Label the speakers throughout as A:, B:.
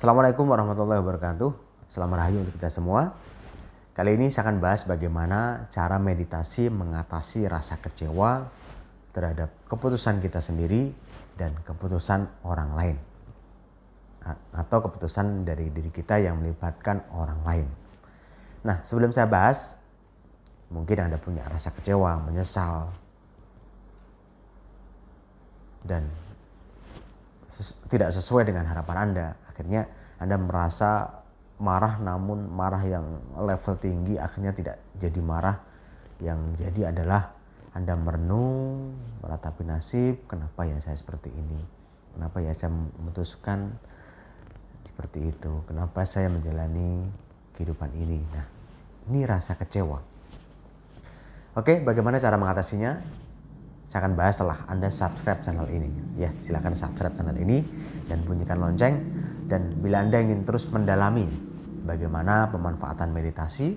A: Assalamualaikum warahmatullahi wabarakatuh. Selamat rahayu untuk kita semua. Kali ini saya akan bahas bagaimana cara meditasi mengatasi rasa kecewa terhadap keputusan kita sendiri dan keputusan orang lain, atau keputusan dari diri kita yang melibatkan orang lain. Nah, sebelum saya bahas, mungkin Anda punya rasa kecewa, menyesal, dan tidak sesuai dengan harapan Anda. Akhirnya Anda merasa marah, namun marah yang level tinggi akhirnya tidak jadi marah. Yang jadi adalah Anda merenung, meratapi nasib, kenapa ya saya seperti ini? Kenapa ya saya memutuskan seperti itu? Kenapa saya menjalani kehidupan ini? Nah, ini rasa kecewa. Oke, bagaimana cara mengatasinya? Saya akan bahas setelah Anda subscribe channel ini. Ya, silakan subscribe channel ini dan bunyikan lonceng. Dan bila Anda ingin terus mendalami bagaimana pemanfaatan meditasi,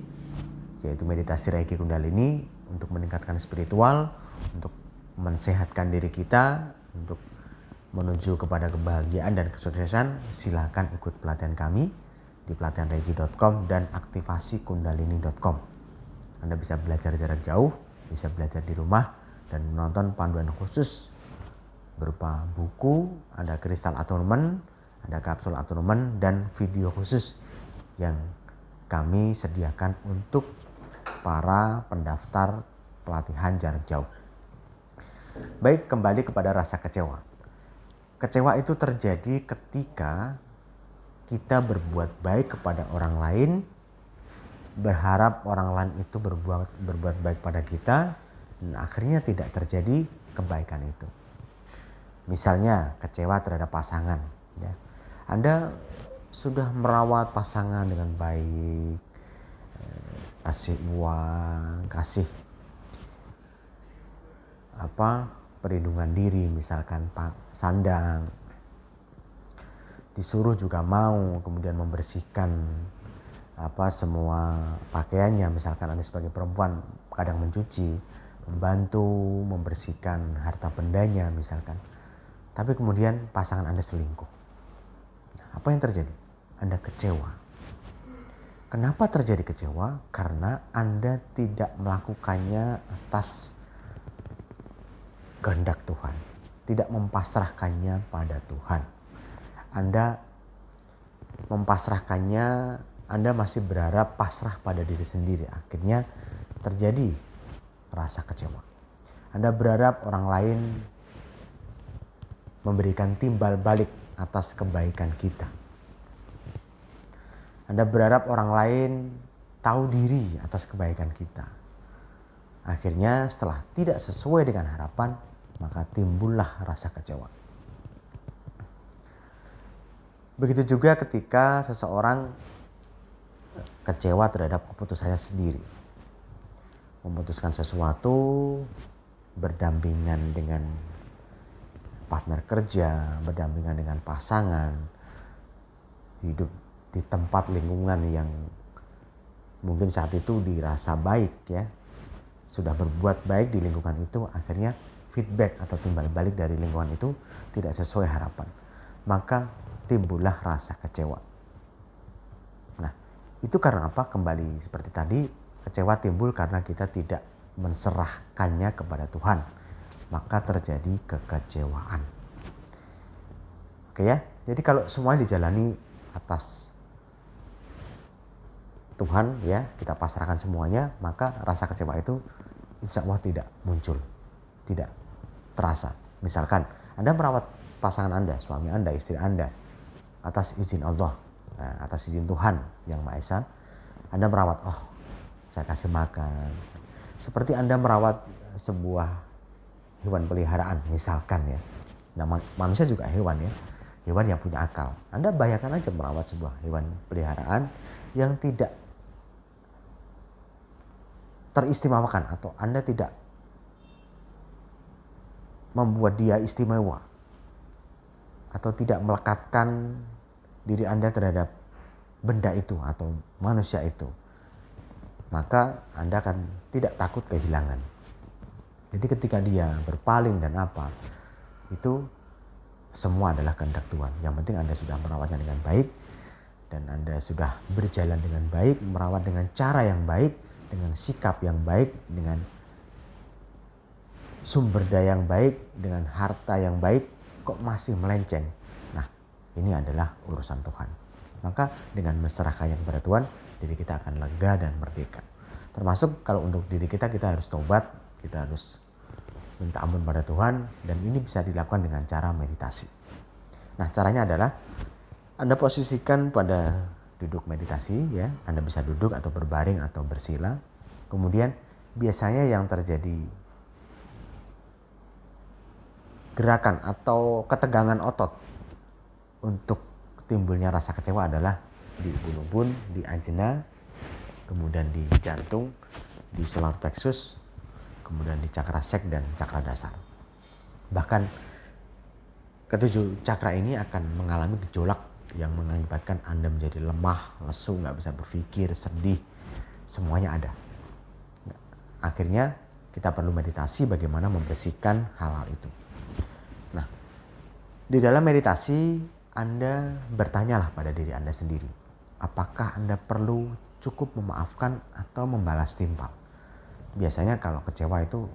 A: yaitu meditasi Reiki Kundalini untuk meningkatkan spiritual, untuk mensehatkan diri kita, untuk menuju kepada kebahagiaan dan kesuksesan, silakan ikut pelatihan kami di pelatihanreiki.com dan aktivasikundalini.com. Anda bisa belajar jarak jauh, bisa belajar di rumah, dan menonton panduan khusus berupa buku, ada kristal attunement, ada kapsul attunement, dan video khusus yang kami sediakan untuk para pendaftar pelatihan jarak jauh. Baik, kembali kepada rasa kecewa. Kecewa itu terjadi ketika kita berbuat baik kepada orang lain, berharap orang lain itu berbuat baik pada kita, dan akhirnya tidak terjadi kebaikan itu. Misalnya kecewa terhadap pasangan, ya. Anda sudah merawat pasangan dengan baik, kasih uang, kasih perlindungan diri, misalkan sandang, disuruh juga mau, kemudian membersihkan semua pakaiannya, misalkan Anda sebagai perempuan kadang mencuci, membantu membersihkan harta bendanya misalkan. Tapi kemudian pasangan Anda selingkuh. Apa yang terjadi? Anda kecewa. Kenapa terjadi kecewa? Karena Anda tidak melakukannya atas kehendak Tuhan, tidak mempasrahkannya pada Tuhan. Anda mempasrahkannya, Anda masih berharap pasrah pada diri sendiri. Akhirnya terjadi rasa kecewa. Anda berharap orang lain memberikan timbal balik atas kebaikan kita. Anda berharap orang lain tahu diri atas kebaikan kita. Akhirnya setelah tidak sesuai dengan harapan, maka timbullah rasa kecewa. Begitu juga ketika seseorang kecewa terhadap keputusannya sendiri. Memutuskan sesuatu, berdampingan dengan partner kerja, berdampingan dengan pasangan, hidup di tempat lingkungan yang mungkin saat itu dirasa baik, ya, sudah berbuat baik di lingkungan itu, akhirnya feedback atau timbal balik dari lingkungan itu tidak sesuai harapan, maka timbullah rasa kecewa. Nah, itu karena apa? Kembali seperti tadi, kecewa timbul karena kita tidak menserahkannya kepada Tuhan, maka terjadi kekecewaan. Oke ya, jadi kalau semua dijalani atas Tuhan, ya, kita pasrahkan semuanya, maka rasa kecewa itu insya Allah tidak muncul, tidak terasa. Misalkan Anda merawat pasangan Anda, suami Anda, istri Anda, atas izin Allah, atas izin Tuhan Yang Maha Esa, Anda merawat, saya kasih makan, seperti Anda merawat sebuah hewan peliharaan misalkan, ya. Nah, manusia juga hewan, ya, hewan yang punya akal. Anda bayangkan aja merawat sebuah hewan peliharaan yang tidak teristimewakan, atau Anda tidak membuat dia istimewa, atau tidak melekatkan diri Anda terhadap benda itu atau manusia itu, maka Anda akan tidak takut kehilangan. Jadi ketika dia berpaling dan itu semua adalah kehendak Tuhan. Yang penting Anda sudah merawatnya dengan baik, dan Anda sudah berjalan dengan baik, merawat dengan cara yang baik, dengan sikap yang baik, dengan sumber daya yang baik, dengan harta yang baik, kok masih melenceng. Nah, ini adalah urusan Tuhan. Maka dengan menserahkannya kepada Tuhan, diri kita akan lega dan merdeka. Termasuk kalau untuk diri kita harus tobat, kita harus minta ampun pada Tuhan, dan ini bisa dilakukan dengan cara meditasi. Nah, caranya adalah Anda posisikan pada duduk meditasi, ya. Anda bisa duduk atau berbaring atau bersila. Kemudian biasanya yang terjadi gerakan atau ketegangan otot untuk timbulnya rasa kecewa adalah di ubun-ubun, di ajna, kemudian di jantung, di solar plexus, kemudian di cakra sek dan cakra dasar. Bahkan ketujuh cakra ini akan mengalami gejolak yang mengakibatkan Anda menjadi lemah, lesu, nggak bisa berpikir, sedih, semuanya ada. Akhirnya kita perlu meditasi bagaimana membersihkan hal-hal itu. Nah, di dalam meditasi Anda bertanyalah pada diri Anda sendiri, apakah Anda perlu cukup memaafkan atau membalas timpal? Biasanya kalau kecewa itu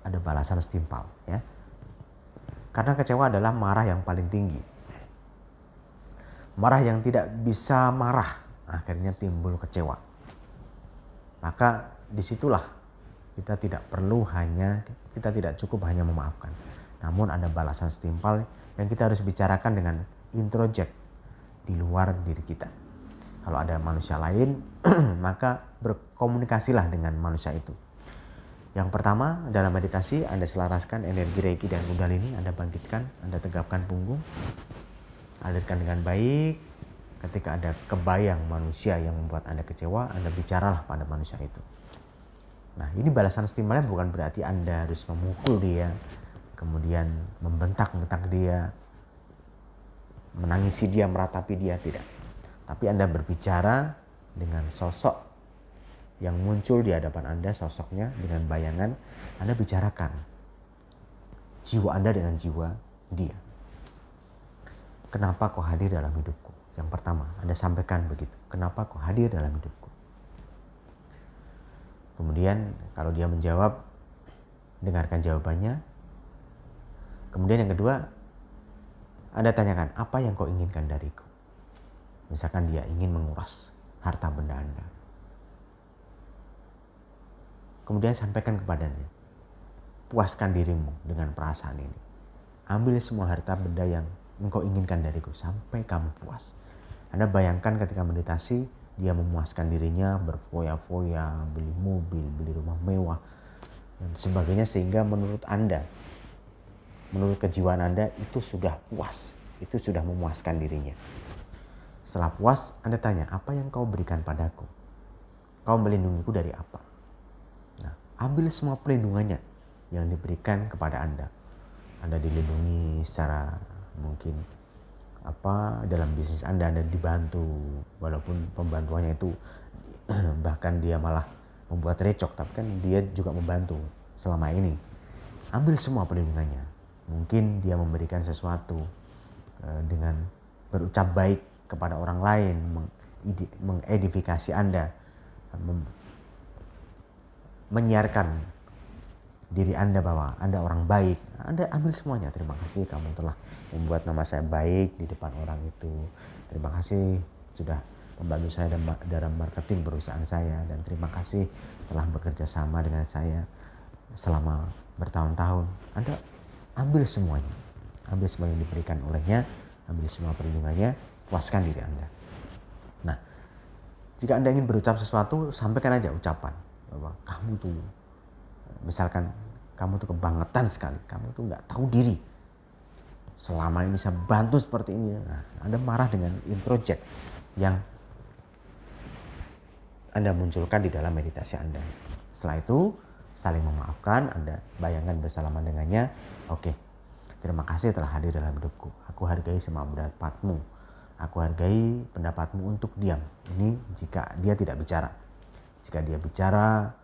A: ada balasan setimpal, ya. Karena kecewa adalah marah yang paling tinggi. Marah yang tidak bisa marah, akhirnya timbul kecewa. Maka disitulah kita tidak cukup hanya memaafkan. Namun ada balasan setimpal yang kita harus bicarakan dengan introject di luar diri kita. Kalau ada manusia lain, maka berkomunikasilah dengan manusia itu. Yang pertama, dalam meditasi Anda selaraskan energi Reiki dan Kundalini, Anda bangkitkan, Anda tegapkan punggung, alirkan dengan baik. Ketika ada kebayang manusia yang membuat Anda kecewa, Anda bicaralah pada manusia itu. Nah, ini balasan setimpalnya bukan berarti Anda harus memukul dia, kemudian membentak-bentak dia, menangisi dia, meratapi dia, tidak. Tapi Anda berbicara dengan sosok yang muncul di hadapan Anda, sosoknya dengan bayangan, Anda bicarakan jiwa Anda dengan jiwa dia. Kenapa kau hadir dalam hidupku? Yang pertama, Anda sampaikan begitu. Kenapa kau hadir dalam hidupku? Kemudian kalau dia menjawab, dengarkan jawabannya. Kemudian yang kedua, Anda tanyakan, apa yang kau inginkan dariku? Misalkan dia ingin menguras harta benda Anda. Kemudian sampaikan kepadanya, puaskan dirimu dengan perasaan ini. Ambil semua harta benda yang engkau inginkan dariku sampai kamu puas. Anda bayangkan ketika meditasi, dia memuaskan dirinya, berfoya-foya, beli mobil, beli rumah mewah, dan sebagainya, sehingga menurut Anda, menurut kejiwaan Anda, itu sudah puas, itu sudah memuaskan dirinya. Setelah puas, Anda tanya, apa yang kau berikan padaku? Kau melindungiku dari apa? Nah, ambil semua perlindungannya yang diberikan kepada Anda. Anda dilindungi secara mungkin dalam bisnis Anda dibantu, walaupun pembantuannya itu bahkan dia malah membuat recok, tapi kan dia juga membantu selama ini. Ambil semua perlindungannya. Mungkin dia memberikan sesuatu dengan berucap baik kepada orang lain, mengedifikasi Anda, menyiarkan diri Anda bahwa Anda orang baik. Anda ambil semuanya. Terima kasih kamu telah membuat nama saya baik di depan orang itu. Terima kasih sudah membantu saya dalam marketing perusahaan saya, dan terima kasih telah bekerja sama dengan saya selama bertahun-tahun. Anda ambil semuanya. Ambil semua yang diberikan olehnya, ambil semua perlindungannya, puaskan diri Anda. Nah, jika Anda ingin berucap sesuatu, sampaikan aja ucapan bahwa kamu tuh, misalkan kamu tuh kebangetan sekali, kamu tuh nggak tahu diri. Selama ini saya bantu seperti ini. Nah, Anda marah dengan introject yang Anda munculkan di dalam meditasi Anda. Setelah itu, saling memaafkan, Anda bayangkan bersalaman dengannya. Oke, terima kasih telah hadir dalam hidupku. Aku hargai semua pendapatmu. Aku hargai pendapatmu untuk diam. Ini jika dia tidak bicara. Jika dia bicara,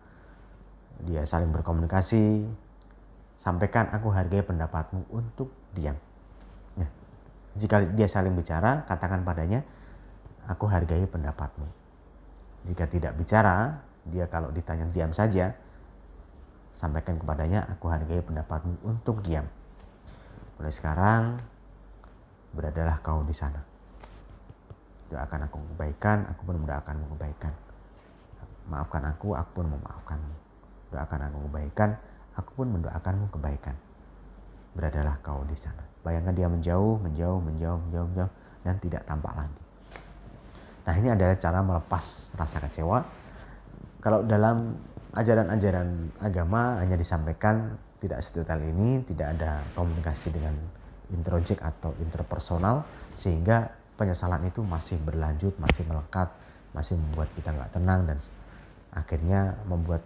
A: dia saling berkomunikasi, sampaikan aku hargai pendapatmu untuk diam. Nah, Jika dia saling bicara, katakan padanya, aku hargai pendapatmu. Jika tidak bicara, dia kalau ditanya diam saja, sampaikan kepadanya, aku hargai pendapatmu untuk diam. Mulai sekarang, beradalah kau di sana. Doakan aku kebaikan, aku pun mendoakanmu kebaikan. Maafkan aku pun memaafkanmu. Doakan aku kebaikan, aku pun mendoakanmu kebaikan. Beradalah kau di sana. Bayangkan dia menjauh, dan tidak tampak lagi. Nah, ini adalah cara melepas rasa kecewa. Kalau dalam ajaran-ajaran agama hanya disampaikan tidak sedetail ini, tidak ada komunikasi dengan introjek atau interpersonal, sehingga penyesalan itu masih berlanjut, masih melekat, masih membuat kita nggak tenang dan akhirnya membuat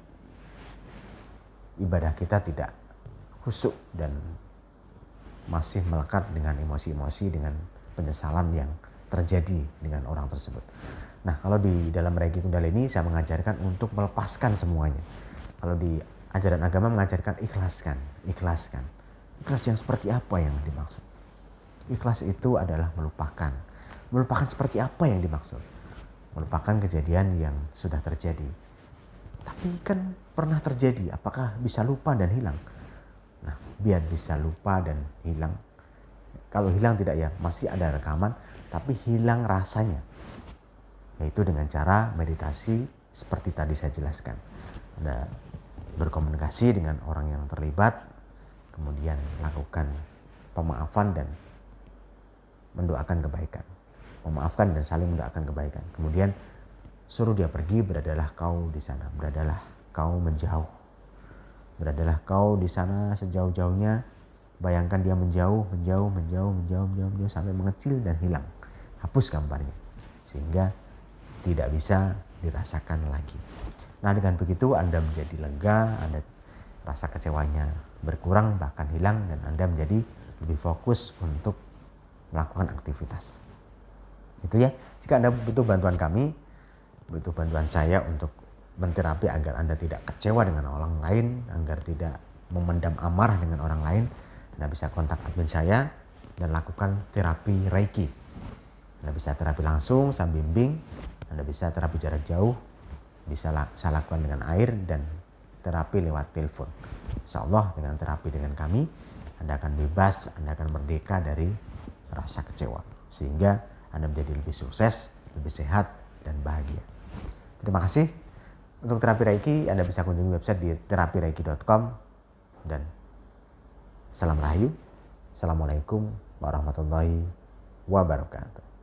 A: ibadah kita tidak khusyuk dan masih melekat dengan emosi-emosi, dengan penyesalan yang terjadi dengan orang tersebut. Nah, kalau di dalam Reiki Kundalini saya mengajarkan untuk melepaskan semuanya. Kalau di ajaran agama mengajarkan ikhlaskan. Ikhlas yang seperti apa yang dimaksud? Ikhlas itu adalah melupakan. Melupakan seperti apa yang dimaksud? Melupakan kejadian yang sudah terjadi. Tapi kan pernah terjadi, apakah bisa lupa dan hilang? Nah, biar bisa lupa dan hilang. Kalau hilang tidak ya, masih ada rekaman, tapi hilang rasanya. Yaitu dengan cara meditasi seperti tadi saya jelaskan. Anda berkomunikasi dengan orang yang terlibat, kemudian lakukan pemaafan dan mendoakan kebaikan. Memaafkan dan saling mendoakan kebaikan. Kemudian suruh dia pergi, beradalah kau di sana, beradalah kau menjauh. Beradalah kau di sana sejauh-jauhnya. Bayangkan dia menjauh sampai mengecil dan hilang. Hapus gambarnya sehingga tidak bisa dirasakan lagi. Nah, dengan begitu Anda menjadi lega, Anda rasa kecewanya berkurang bahkan hilang, dan Anda menjadi lebih fokus untuk melakukan aktivitas. Itu ya. Jika Anda butuh bantuan kami, butuh bantuan saya untuk menterapi agar Anda tidak kecewa dengan orang lain, agar tidak memendam amarah dengan orang lain, Anda bisa kontak admin saya dan lakukan terapi Reiki. Anda bisa terapi langsung, saya bimbing. Anda bisa terapi jarak jauh, bisa saya lakukan dengan air, dan terapi lewat telepon. Insya Allah dengan terapi dengan kami, Anda akan bebas, Anda akan merdeka dari rasa kecewa. Sehingga Anda menjadi lebih sukses, lebih sehat, dan bahagia. Terima kasih. Untuk terapi Reiki, Anda bisa kunjungi website di terapireiki.com. Dan salam rahayu. Assalamualaikum warahmatullahi wabarakatuh.